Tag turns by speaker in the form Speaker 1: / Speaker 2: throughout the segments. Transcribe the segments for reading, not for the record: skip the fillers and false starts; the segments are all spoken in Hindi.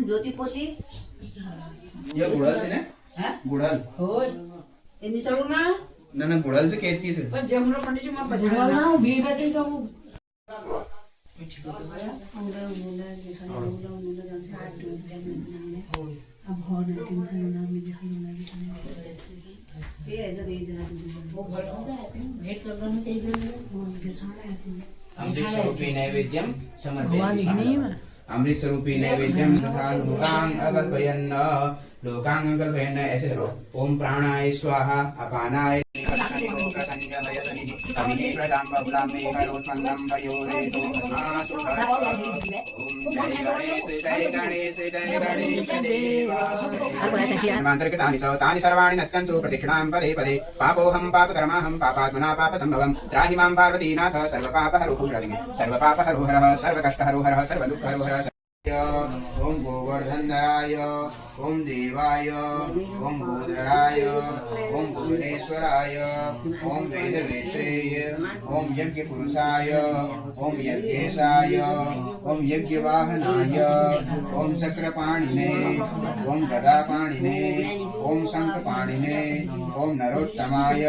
Speaker 1: ज्योति पोती
Speaker 2: ये गुड़ाल से ना गुड़ाल
Speaker 1: हो इन्हीं चलो
Speaker 2: ना गुड़ाल से कहती है
Speaker 1: पर जब हम लोग पंडित जी मां बजा ना भी बैठे तो अब हो ना कि ना मुझे हलना भी नहीं ये इधर वो भेंट कर रहा है
Speaker 2: अमृत स्वरूपी नैवेद्यम समर्पयामि अमृत स्वरूपी नैवेद्यम तथा लोकांग अकल्पयन् ऐसे करो ओम प्राणाय स्वाहा अपानाय तानि सर्वाणि नश्यन्तु प्रदक्षिणां पदे पदे पापोऽहं पापकर्माहं पापात्मना पापसम्भवं त्राहि मां पार्वतीनाथ सर्वपापहरो हरः सर्वकष्टहरो हरः सर्वदुःखहरो हरः ओम गोवर्धनधराय ओम देवाय ओम भूधराय ओम भुवनेश्वराय ओम वेदवेत्रेय ओम यज्ञपुरुषाय ओम यज्ञेशाय ओम यज्ञवाहनाय ओम चक्रपाणिने ओम गदापाणिने ओम शंखपाणिने ओम नरोत्तमाय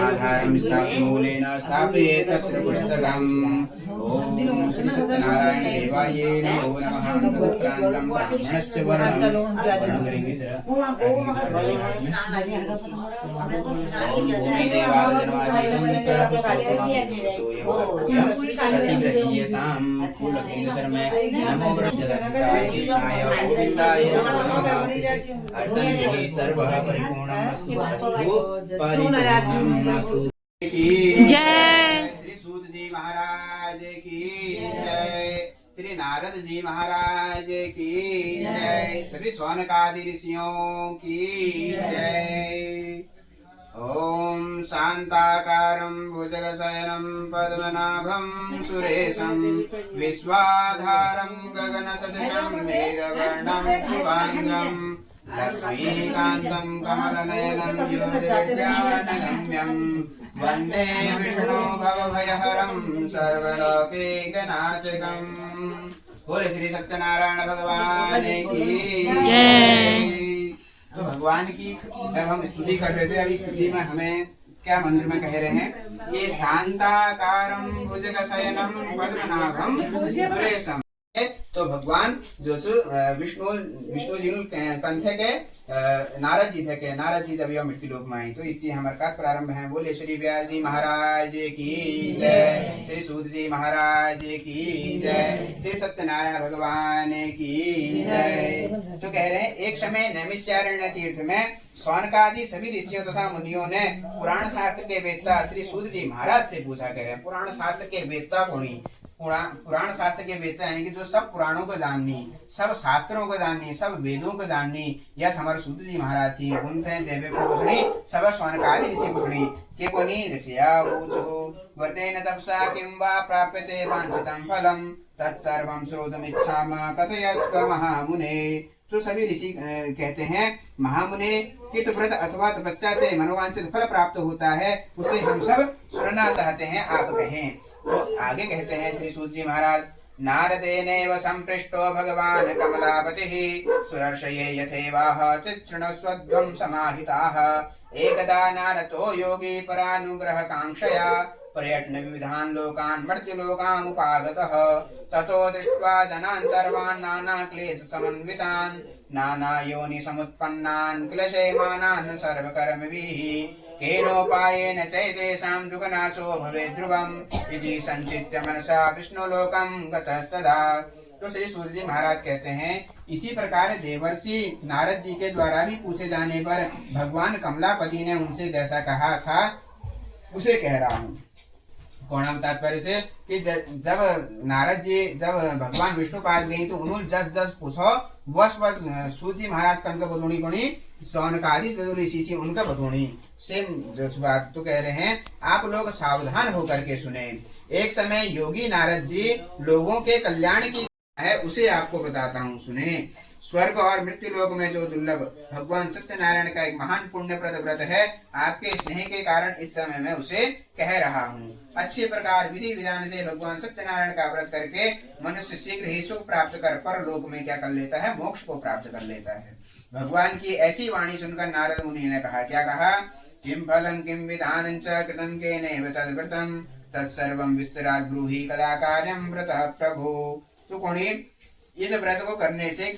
Speaker 2: आधारं स्थापमूलेन स्थापयेत् तत्र पुस्तकम् ओम श्री सत्यनारायण देवाय नमो नमः तदुपरान्तं ब्राह्मणस्य वर्णं करेंगे जरा भूमि देवालयनवादितं प्रतिगृह्यतां फूलकेन्द्रशर्मे नमो ब्रह्मजगत्ताय कृष्णाय गोविन्दाय नमो नमः अर्चनैः सर्वः परिपूर्णमस्तु परिपूर्णमस्तु
Speaker 3: जय
Speaker 2: श्री सूत जी महाराज की जय श्री नारद जी महाराज की जय सभी सौनकादि ऋषियों की जय ओम शांताकारं भुजगशयनं पद्मनाभं सुरेशं विश्वाधारं गगनसदृशं मेघवर्णं शुभांगं लक्ष्मीकान्तं कमलनयनं योगिविज्ञानगम्यं वन्दे विष्णु भवभयहरं सर्वलोकैकनाथकम्। बोले श्री सत्यनारायण भगवान की जय। तो भगवान की जब हम स्तुति कर रहे थे, अभी स्तुति में हमें क्या मंत्र में कह रहे हैं कि शांताकारं भुजगशयनं पद्मनाभं सुरेशं। तो भगवान जो विष्णु जी कंथे के नारद जी थे के नारद जी जब यह मृत्यु लोक में आई तो इतनी हमारे का प्रारंभ है। बोले श्री व्यास जी महाराज की जय, श्री सूत जी महाराज की जय, श्री सत्यनारायण भगवान की जय। तो कह रहे हैं एक समय नैमिषारण्य तीर्थ में सौनकादि सभी ऋषियों तथा मुनियों ने पुराण शास्त्र के वेदता श्री सूत जी महाराज से पूछा। कह रहे हैं पुराण शास्त्र के वेदता कौन? पुराण शास्त्र के वेदता यानी कि जो सब पुराणों को जाननी, सब शास्त्रों को जाननी, सब वेदों को जाननी, यह हमारे सूत जी महाराज जी उनते जैवे पूछनी सब सौनकादि ऋषि पूछनी के कोनी ऋषिया पूछो वर्तेन तपसा किं वा प्राप्यते वांछितं फलम तत्सर्वं श्रोतुमिच्छामः कथयस्व महामुने। तो सभी ऋषि कहते हैं महामुने किस व्रत अथवा तपस्या से मनोवांछित फल प्राप्त होता है उसे हम सब सुनना चाहते हैं, आप कहें। तो आगे कहते हैं श्री सूत जी महाराज नारदेनैव संपृष्टो भगवान कमलापतिः सुरर्षये यथेवाह चिच्छृणुष्वध्वं समाहिताः एकदा नारदो योगी परानुग्रह कांक्षया पर्यटन विविधान लोकान् मर्त्यलोकान् उपागतः ततो दृष्ट्वा जनान् सर्वान् नाना क्लेश समन्वितान् नाना योनि समुत्पन्नान् क्लेशयमानान् सर्वकर्मभिः केनोपायेन चैतेषां दुःखनाशो भवेत् ध्रुवम् इति संचित्य मनसा विष्णुलोकं गतस्तदा। तो श्री सूत जी महाराज कहते हैं इसी प्रकार देवर्षि नारद जी के द्वारा भी पूछे जाने पर भगवान कमलापति ने उनसे जैसा कहा था उसे कह रहा हूँ। कोणाम तात्पर्य से कि जब नारद जी जब भगवान विष्णु पास गई तो उन्होंने जस पूछो बस सूत जी महाराज का उनका बतूणी कोणी सौनकादि जो ऋषि थी उनका बतूणी सेम जो बात तो कह रहे हैं आप लोग सावधान होकर के सुने। एक समय योगी नारद जी लोगों के कल्याण की है उसे आपको बताता हूँ, सुने। स्वर्ग और मृत्यु लोक में जो दुर्लभ भगवान सत्यनारायण का एक महान पुण्यप्रद व्रत है, आपके स्नेह के कारण इस समय मैं उसे कह रहा हूँ। अच्छे प्रकार विधि विधान से भगवान सत्यनारायण का व्रत करके मनुष्य शीघ्र ही सुख प्राप्त कर परलोक में क्या कर लेता है, मोक्ष को प्राप्त कर लेता है। भगवान की ऐसी वाणी सुनकर नारद मुनि ने कहा, क्या कहा, किम फलम किम विधानं च कृतं केनैव तद्व्रतं तत्सर्वं विस्तरात् ब्रूहि कदा कार्यं व्रतः प्रभो। तो कौनी इस व्रत को करने से,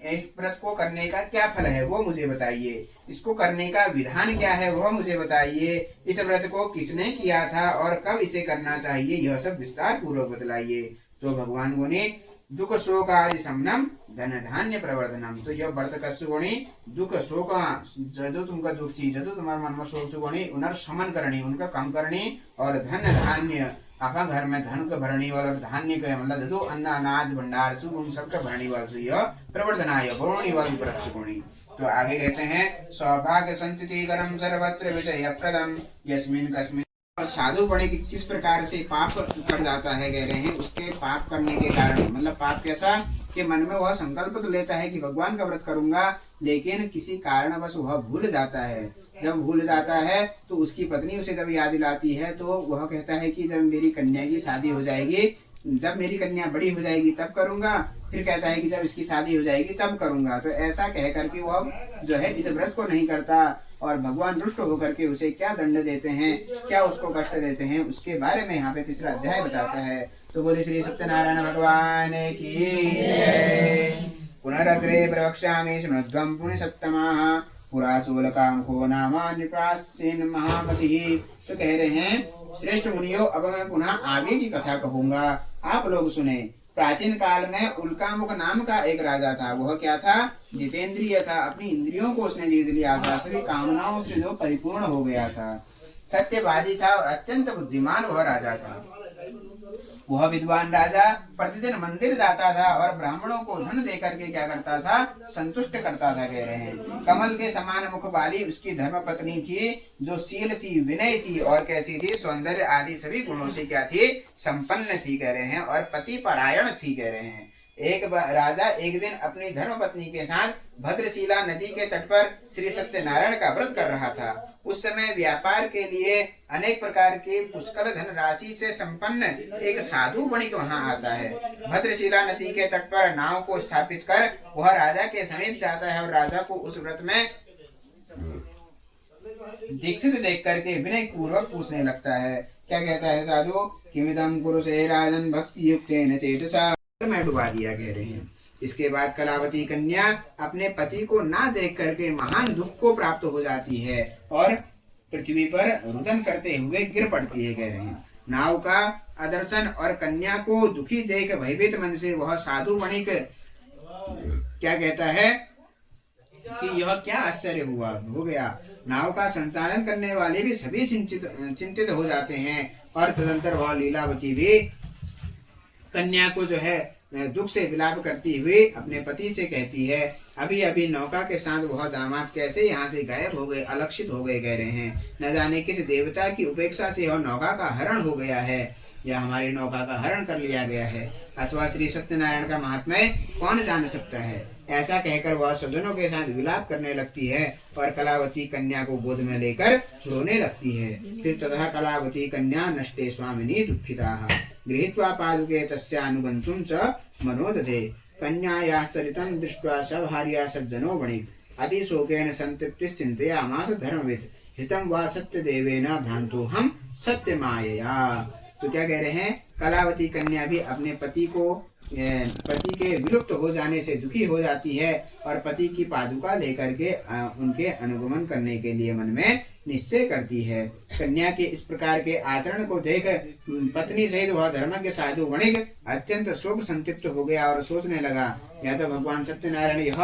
Speaker 2: इस व्रत को करने का क्या फल है वो मुझे बताइए, इसको करने का विधान क्या है वो मुझे बताइए, इस व्रत को किसने किया था और कब इसे करना चाहिए, यह सब विस्तार पूर्वक बतलाइए। तो भगवान बोले, दुख शोक आदि समनम धन धान्य प्रवर्धनम। तो यह व्रत कस्य गुणी दुख शोक जो तुमका दुख चीज जो तुम्हारे मन में शोक गुणी उनर समन करनी, उनका कम करनी, और धन धान्य आपका घर में धन का भरणी वाला, धान्य का मतलब जो अन्न अनाज भंडार सुख उन सबका भरणी वाला यह प्रवर्धनाय भरणी वाली वृक्ष गुणी। तो आगे कहते हैं, सौभाग्य संतति करम सर्वत्र विजय प्रदम यस्मिन कस्मिन। और साधु पढ़े कि किस प्रकार से पाप कर जाता है, कह रहे हैं उसके पाप करने के कारण, मतलब पाप कैसा कि मन में वह संकल्प तो लेता है कि भगवान का व्रत करूंगा, लेकिन किसी कारणवश वह भूल जाता है। जब भूल जाता है तो उसकी पत्नी उसे जब याद दिलाती है तो वह कहता है कि जब मेरी कन्या की शादी हो जाएगी, जब मेरी कन्या बड़ी हो जाएगी तब करूंगा, फिर कहता है कि जब इसकी शादी हो जाएगी तब करूंगा। तो ऐसा कह करके वह जो है इस व्रत को नहीं करता, और भगवान रुष्ट होकर के उसे क्या दंड देते हैं, क्या उसको कष्ट देते हैं, उसके बारे में यहाँ पे तीसरा अध्याय बताता है। तो बोले श्री सत्यनारायण भगवान की। पुनरग्रे प्रवक्ष्यामि शृण्वध्वं पुण्यसत्तमाः पुरा चूलकामुखो नाम नृपासीन महामतिः। तो कह रहे हैं, श्रेष्ठ मुनियों, अब मैं पुनः आगे की कथा कहूंगा, आप लोग सुने। प्राचीन काल में उल्कामुख नाम का एक राजा था। वह क्या था, जितेंद्रिय था, अपनी इंद्रियों को उसने जीत लिया था, सभी कामनाओं से जो परिपूर्ण हो गया था, सत्यवादी था और अत्यंत बुद्धिमान वह राजा था। वह विद्वान राजा प्रतिदिन मंदिर जाता था और ब्राह्मणों को धन देकर के क्या करता था, संतुष्ट करता था। कह रहे हैं, कमल के समान मुख वाली उसकी धर्म पत्नी थी, जो शील थी, विनय थी, और कैसी थी, सौंदर्य आदि सभी गुणों से क्या थी, संपन्न थी। कह रहे हैं, और पति परायण थी। कह रहे हैं, एक राजा एक दिन अपनी धर्म पत्नी के साथ भद्रशिला नदी के तट पर श्री सत्यनारायण का व्रत कर रहा था। उस समय व्यापार के लिए अनेक प्रकार के पुष्कल धन राशि से संपन्न एक साधु वणिक वहां आता है। भद्रशिला नदी के तट पर नाव को स्थापित कर वह राजा के समीप जाता है और राजा को उस व्रत में दीक्षित देख करके विनय पूर्वक पूछने लगता है। क्या कहता है साधु, किमिदं कुरुषे राजन भक्ति युक्तेन चेतसा, में डुबा दिया। कह रहे हैं, इसके बाद कलावती कन्या अपने पति को ना देख करके महान दुख को प्राप्त हो जाती है और पृथ्वी पर रुदन करते हुए गिर पड़ती है। कह रहे हैं, नाव का आदर्शन और कन्या को दुखी देख भयभीत मन से वह साधु वणिक क्या कहता है कि यह क्या आश्चर्य हो गया। नाव का संचालन करने वाले भी सभी चिंतित हो जाते हैं, और तदंतर वह लीलावती भी कन्या को जो है दुख से विलाप करती हुई अपने पति से कहती है, अभी अभी नौका के साथ वह दामाद कैसे यहाँ से गायब हो गए, अलक्षित हो गए। कह रहे हैं, न जाने किस देवता की उपेक्षा से वह नौका का हरण हो गया है, या हमारी नौका का हरण कर लिया गया है, अथवा श्री सत्यनारायण का महात्म्य कौन जान सकता है। ऐसा कहकर वह सज्जनों के साथ विलाप करने लगती है और कलावती कन्या को गोद में लेकर रोने लगती है। फिर तथा कलावती कन्या नष्टे स्वामिनी दुखिताः गृहीत्वा पादुके तस्यानुगन्तुं च मनोदधे। कन्यायाः चरितं दृष्ट्वा स भार्या सज्जनो वणिक् अतिशोकेन सन्तृप्तिश्चिन्तयामास धर्मवित् हितं वा सत्यदेवेन भ्रान्तोऽहं सत्यमायया। तो क्या कह रहे हैं, कलावती कन्या भी अपने पति के विलुप्त हो जाने से दुखी हो जाती है और पति की पादुका लेकर के उनके अनुगमन करने के लिए मन में निश्चय करती है। कन्या के इस प्रकार के आचरण को देख पत्नी सहित वह धर्मज्ञ साधु वणिक अत्यंत शोक संतप्त हो गया और सोचने लगा, या तो भगवान सत्यनारायण यह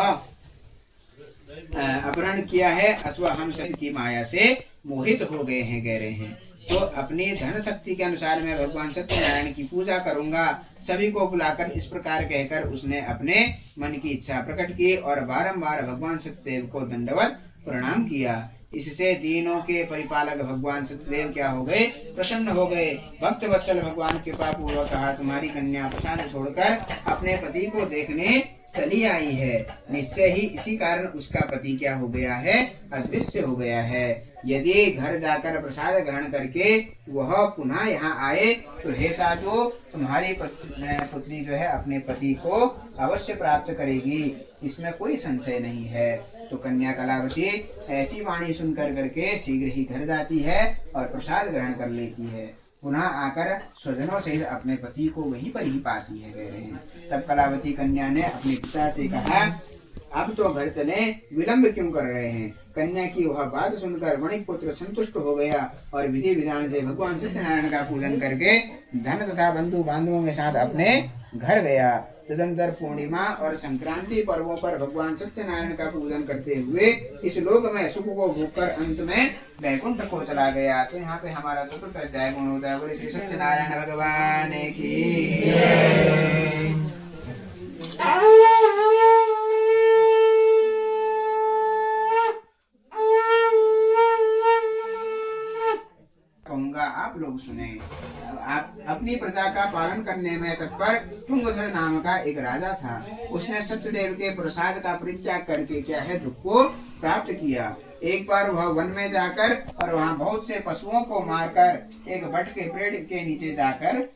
Speaker 2: अपहरण किया है अथवा हम सबकी माया से मोहित हो गए हैं। कह रहे हैं, तो अपनी धन शक्ति के अनुसार मैं भगवान सत्यनारायण की पूजा करूंगा। सभी को बुलाकर इस प्रकार कहकर उसने अपने मन की इच्छा प्रकट की और बारंबार भगवान सत्यदेव को दंडवत प्रणाम किया। इससे दीनों के परिपालक भगवान सत्यदेव क्या हो गए, प्रसन्न हो गए। भक्त वत्सल भगवान कृपा पूर्वक कहा, तुम्हारी कन्या प्रसाद छोड़कर अपने पति को देखने चली आई है, निश्चय ही इसी कारण उसका पति क्या हो गया है, अदृश्य हो गया है। यदि घर जाकर प्रसाद ग्रहण करके वह पुनः यहाँ आए तो हे साधु, तुम्हारी पुत्री जो है अपने पति को अवश्य प्राप्त करेगी, इसमें कोई संशय नहीं है। तो कन्या कलावती ऐसी वाणी सुनकर करके शीघ्र ही घर जाती है और प्रसाद ग्रहण कर लेती है। पुनः आकर स्वजनों से अपने पति को वहीं पर ही पाती है, कह रहे हैं। तब कलावती कन्या ने अपने पिता से कहा, अब तो घर चले, विलंब क्यों कर रहे हैं। कन्या की वह बात सुनकर वणिक पुत्र संतुष्ट हो गया और विधि विधान से भगवान सत्यनारायण का पूजन करके धन तथा बंधु बांधवों के साथ अपने घर गया। तदंतर पूर्णिमा और संक्रांति पर्वों पर भगवान सत्यनारायण का पूजन करते हुए इस लोक में सुख को भोगकर अंत में वैकुंठ को चला गया। तो यहाँ पे हमारा चतुर्थ अध्याय पूर्ण होता है। बोले श्री सत्यनारायण भगवान की। कहूंगा आप लोग सुने। आप अपनी प्रजा का पालन करने में तत्पर तुंगध्वज नाम का एक राजा था। उसने सत्यदेव के प्रसाद का परित्याग करके क्या है, दुख को प्राप्त किया। एक बार वह वन में जाकर और वहाँ बहुत से पशुओं को मारकर एक वट के पेड़ के नीचे जाकर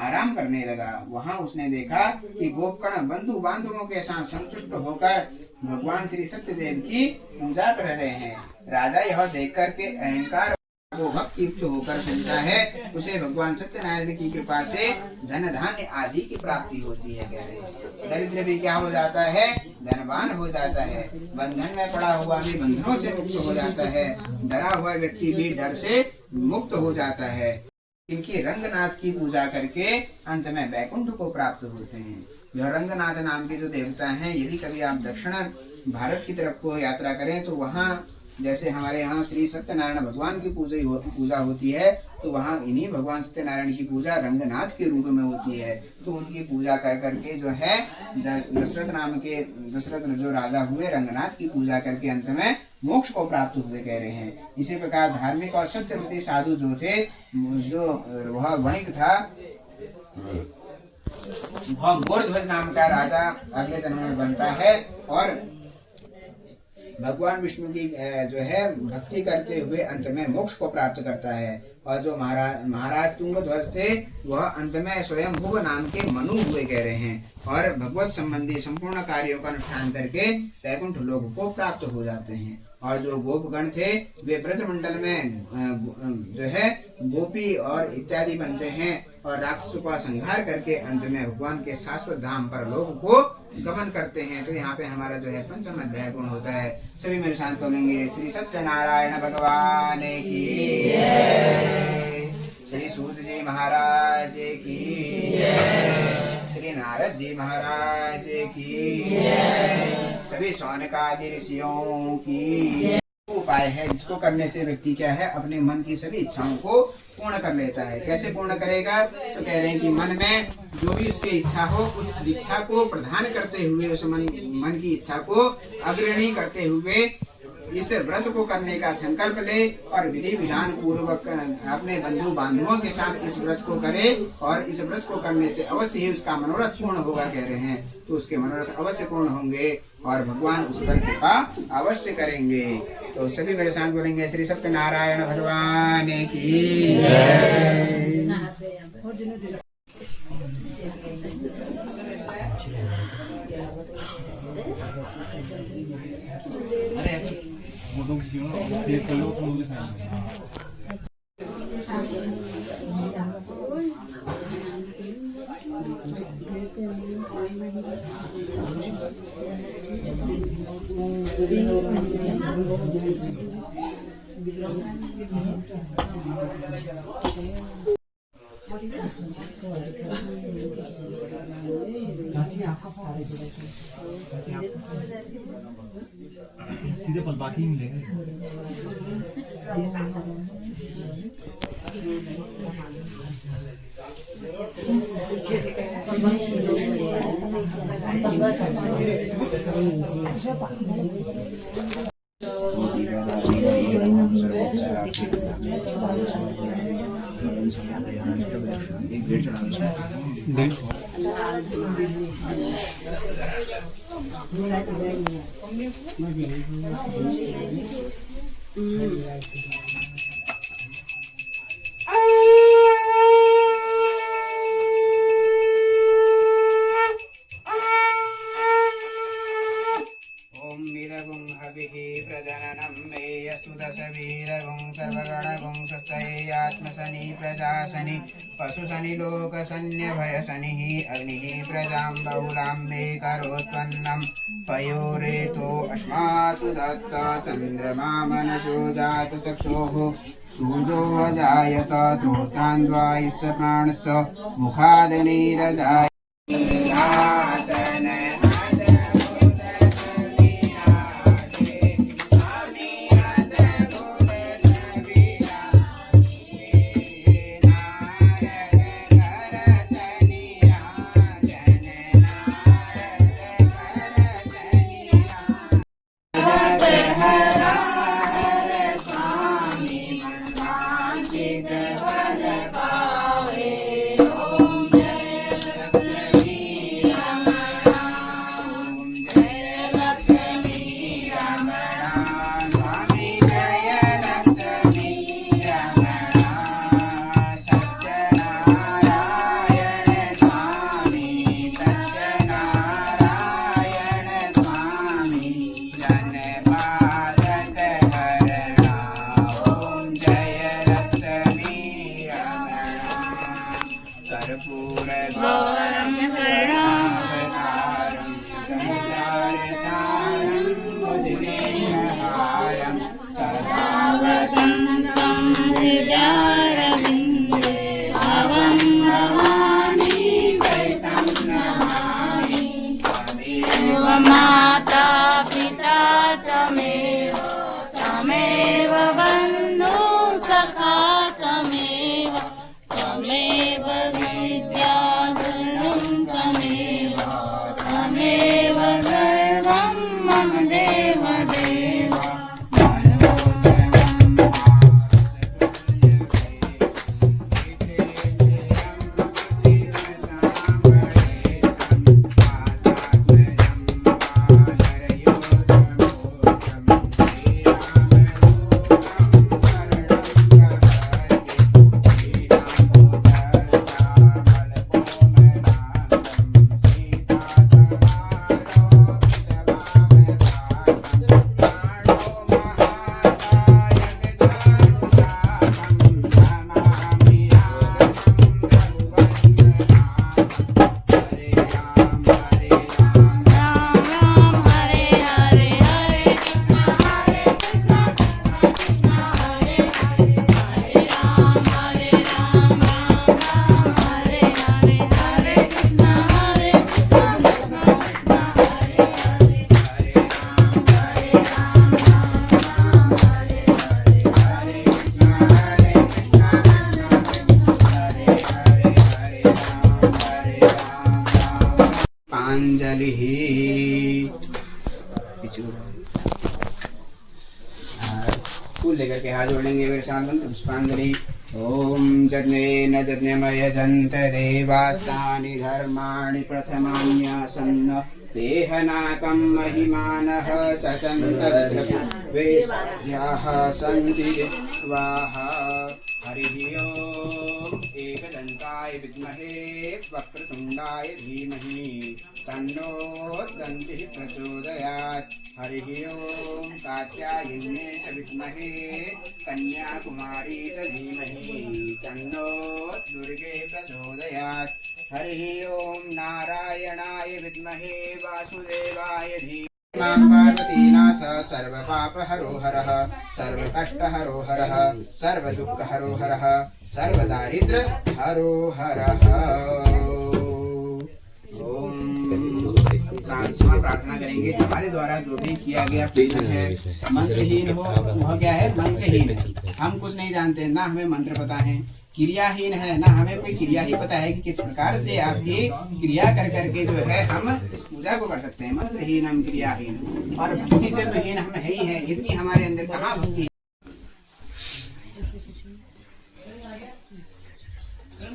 Speaker 2: आराम करने लगा। वहाँ उसने देखा कि गोपगण बंधु बांधवों के साथ संतुष्ट होकर भगवान श्री सत्यदेव की पूजा कर रहे हैं। राजा यह देख करके अहंकार वो भक्ति युक्त होकर चलता है, उसे भगवान सत्यनारायण की कृपा से धन धान्य आदि की प्राप्ति होती है। कह रहे हैं दरिद्र भी क्या हो जाता है, धनवान हो जाता है। बंधन में पड़ा हुआ भी बंधनों से मुक्त हो जाता है। डरा हुआ व्यक्ति भी डर से मुक्त हो जाता है। इनकी रंगनाथ की पूजा करके अंत में वैकुंठ को प्राप्त होते हैं। यह रंगनाथ नाम के जो देवता हैं, यदि कभी आप दक्षिण भारत की तरफ को यात्रा करें तो वहाँ जैसे हमारे यहाँ श्री सत्यनारायण भगवान की पूजा होती है, तो वहाँ इन्हीं भगवान सत्यनारायण की पूजा रंगनाथ के रूप में होती है। तो उनकी पूजा कर करके जो है दशरथ जो राजा हुए, रंगनाथ की पूजा करके अंत में मोक्ष को प्राप्त हुए, कह रहे हैं। इसी प्रकार धार्मिक और सत्यव्रती साधु जो थे, जो वह वणिक था, वह मोरध्वज नाम का राजा अगले जन्म में बनता है और भगवान विष्णु की जो है भक्ति करते हुए अंत में मोक्ष को प्राप्त करता है। और जो महाराज तुंगध्वज थे, वह अंत में स्वयं भुव नाम के मनु हुए, कह रहे हैं, और भगवत संबंधी संपूर्ण कार्यों का अनुष्ठान करके वैकुंठ लोक को प्राप्त हो जाते हैं। और जो गोपगण थे, वे ब्रजमंडल में जो है गोपी और इत्यादि बनते हैं और राक्षसों का संहार करके अंत में भगवान के शाश्वत धाम पर लोक को गमन करते हैं। तो यहाँ पे हमारा जो है पंचम अध्याय पूर्ण होता है। सभी मेरे साथ बोलेंगे श्री सत्यनारायण भगवान की जय, श्री सूत जी महाराज की जय, श्री नारद जी महाराज की जय, सभी शौनकादि ऋषियों की। उपाय है जिसको करने से व्यक्ति क्या है, अपने मन की सभी इच्छाओं को पूर्ण कर लेता है। कैसे पूर्ण करेगा, तो कह रहे हैं कि मन में जो भी उसकी इच्छा हो, उस इच्छा को प्रधान करते हुए, उस मन की इच्छा को अग्रणी करते हुए इस व्रत को करने का संकल्प ले और विधि विधान पूर्वक अपने बंधु बांधवों के साथ इस व्रत को करे। और इस व्रत को करने से अवश्य ही उसका मनोरथ पूर्ण होगा, कह रहे हैं। तो उसके मनोरथ अवश्य पूर्ण होंगे और भगवान उस पर कृपा अवश्य करेंगे। तो सभी मेरे साथ बोलेंगे श्री सत्यनारायण भगवान की जय।
Speaker 4: सीधे पल बाकी मिलेंगे।
Speaker 2: एक डेढ़ चढ़ा पशुशनि लोकसन्य भयशनिः अग्निः प्रजां बहुलां मे करोत्पन्नं पयोरेतो अश्मासु दत्त चन्द्रमा मनसो जातचक्षोः सूर्यो अजायत श्रोत्रान्द्वायुश्च प्राणश्च मुखादनीरजाय
Speaker 3: माता पिता तमेव तमेव बन्धु सखा तमेव तमेव विद्याधनं तमेव तमेव सर्वं मम देव देव
Speaker 2: फूल लेकर के हाथ जोड़ेंगे मेरे साथ पुष्पांजलि। ओम यज्ञेन यज्ञमय जन्त देवास्तानि धर्माणि प्रथमान्यासन्न देहनाकं महिमानः सचन्तद्रव्याः सन्ति स्वाहा। हरिः ओम् एकदन्ताय विद्महे वक्रतुण्डाय धीमहि तन्नो दन्तिः प्रचोदयात्। हरिः ओम् कात्यायन्ये च विद्महे कन्याकुमारी च धीमहि तन्नो दुर्गे प्रचोदयात्। हरिः ओम् नारायणाय विद्महे वासुदेवाय धीमहि। पार्वतीनाथ सर्वपापहरो हरः सर्वकष्टहरो हरः सर्वदुःखहरो हरः सर्वदारिद्र्यहरो हरः। प्रार्थना करेंगे। हमारे द्वारा जो भी किया गया पूजन है मंत्रहीन हो वह क्या है मंत्रहीन है। हम कुछ नहीं जानते, ना हमें मंत्र पता है। क्रियाहीन है, ना हमें कोई क्रिया ही पता है कि किस प्रकार से आपकी क्रिया कर करके जो है हम इस पूजा को कर सकते हैं। मंत्रहीन हम क्रियाहीन और भक्ति से तो हीन हम है ही है। इतनी हमारे अंदर कहाँ भक्ति है।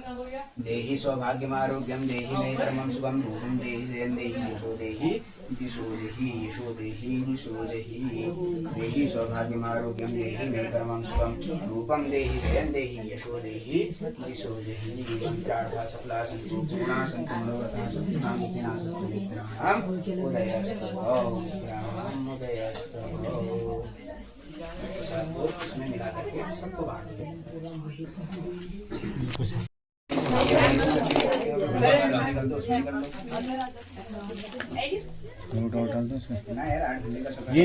Speaker 2: देहि सौभाग्यमारोग्यं देहि मे धर्मं सुखं रूपं देहि जयं देहि यशो देहि दिशो देहि यशो देहि दिशो देहि देहि सौभाग्यमारोग्यं देहि मे धर्मं सुखं रूपं देहि जयं देहि यशो देहि दिशो देहि मंत्रार्था सफला सन्तु पूर्णा सन्तु मनोरथा सन्तु कामिना सन्तु मित्राणाम् उदयस्तु उदयस्तु प्रसाद को इसमें मिला करके सबको बांट दो। ना यार 8 घंटे का सफर ये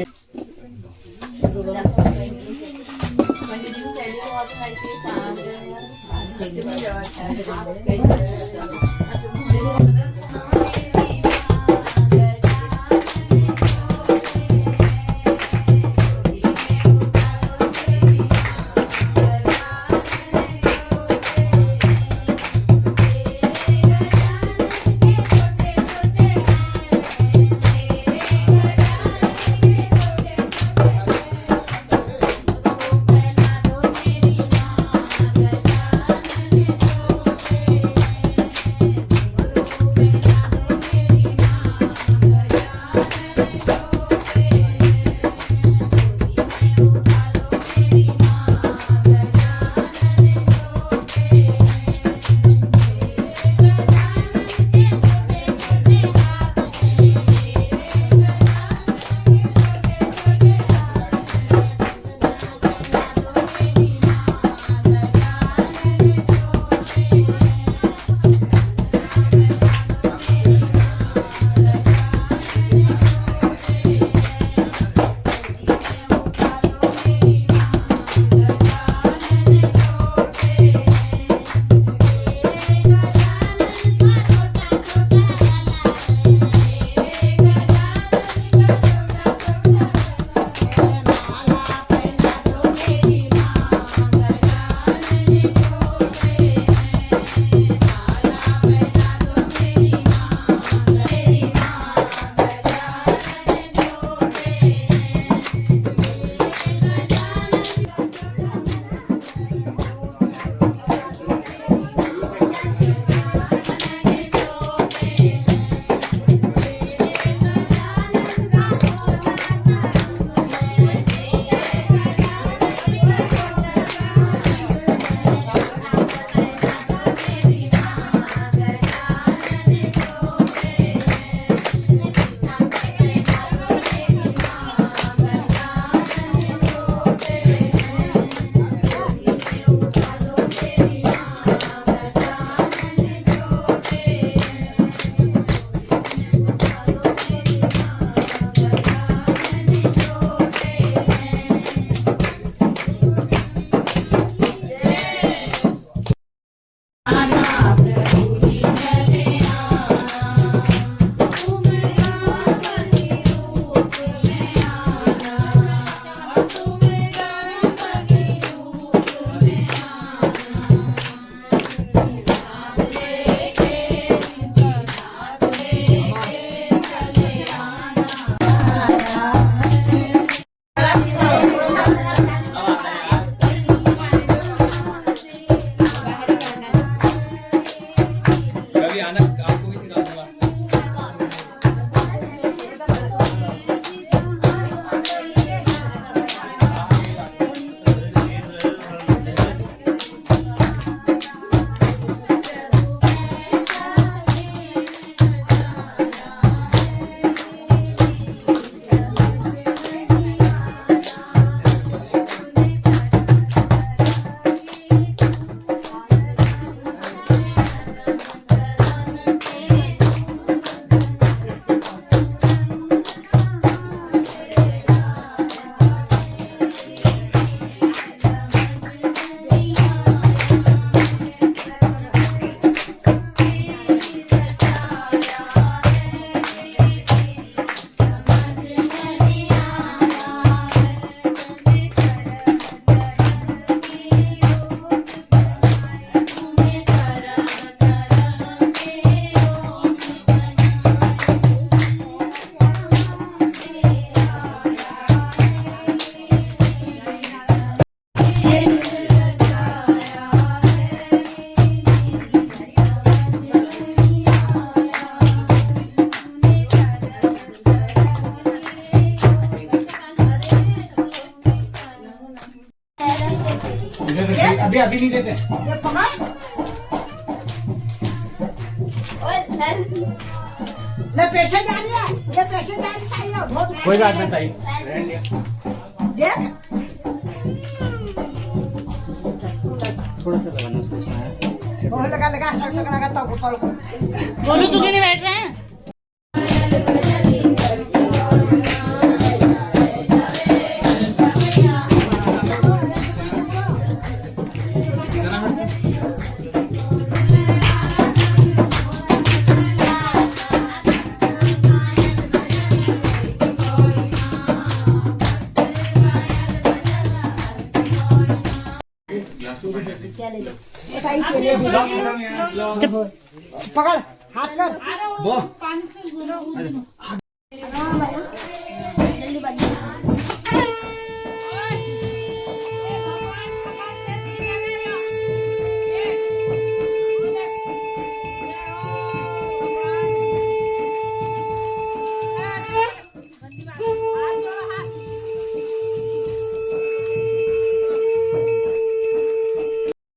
Speaker 5: अभी नहीं देते।
Speaker 1: ये पकड़ ले पैसे जा रही है, ये पैसे जा रही चाहिए बहुत
Speaker 5: कोई बात नहीं ताई, रहने दिया।
Speaker 1: देख
Speaker 5: थोड़ा सा लगाना उसमें।
Speaker 1: वो लगा लगा सर सर लगा तो उठा लो।
Speaker 3: बोलू तू क्यों नहीं बैठ रहे हैं?
Speaker 1: क्या ले लो बताइए के लिए पकड़ हाथ कर
Speaker 4: वो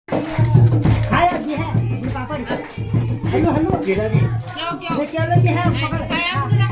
Speaker 1: खाया जी है पापड़ हेलो हेलो
Speaker 5: केला भी
Speaker 1: ये क्या लोगे है पकड़